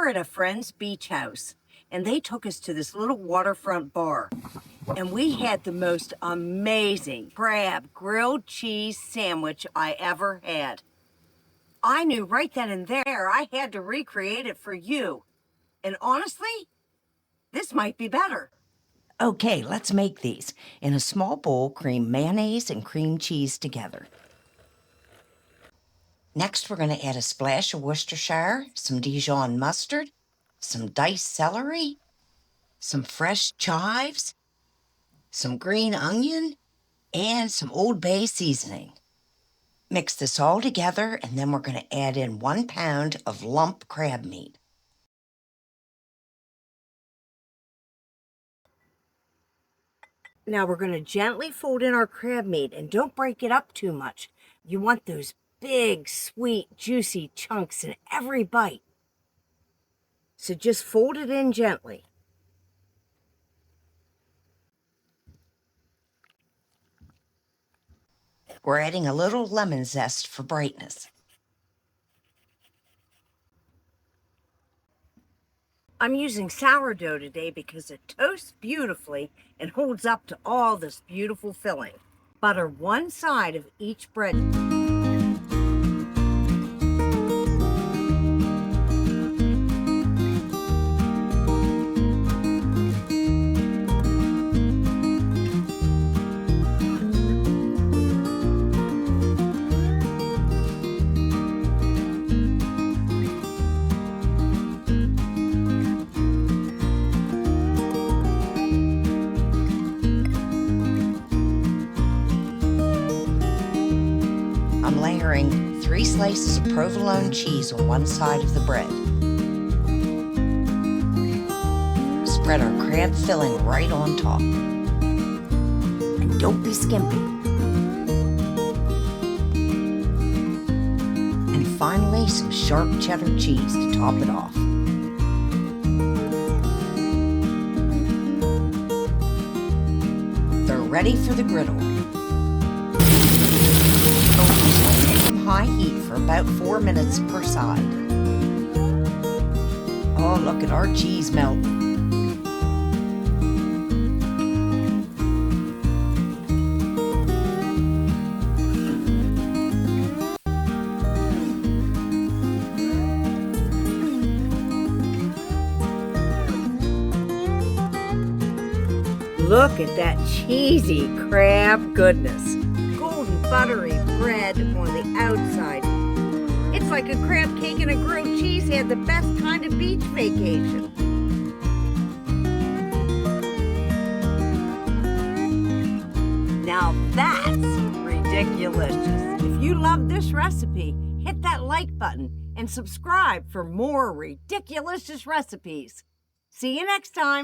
were at a friend's beach house, and they took us to this little waterfront bar, and we had the most amazing crab grilled cheese sandwich I ever had. I knew right then and there I had to recreate it for you. And honestly, this might be better. Okay, let's make these. In a small bowl, cream mayonnaise and cream cheese together. Next, we're going to add a splash of Worcestershire, some Dijon mustard, some diced celery, some fresh chives, some green onion, and some Old Bay seasoning. Mix this all together, and then we're going to add in 1 pound of lump crab meat. Now we're going to gently fold in our crab meat, and don't break it up too much. You want those big, sweet, juicy chunks in every bite. So just fold it in gently. We're adding a little lemon zest for brightness. I'm using sourdough today because it toasts beautifully and holds up to all this beautiful filling. Butter one side of each bread. I'm layering 3 slices of provolone cheese on one side of the bread. Spread our crab filling right on top. And don't be skimpy. And finally, some sharp cheddar cheese to top it off. They're ready for the griddle. High heat for about 4 minutes per side. Oh, look at our cheese melting. Look at that cheesy crab goodness. Golden buttery bread on the outside. It's like a crab cake and a grilled cheese had the best kind of beach vacation. Now that's ridiculicious. If you love this recipe, hit that like button and subscribe for more ridiculicious recipes. See you next time.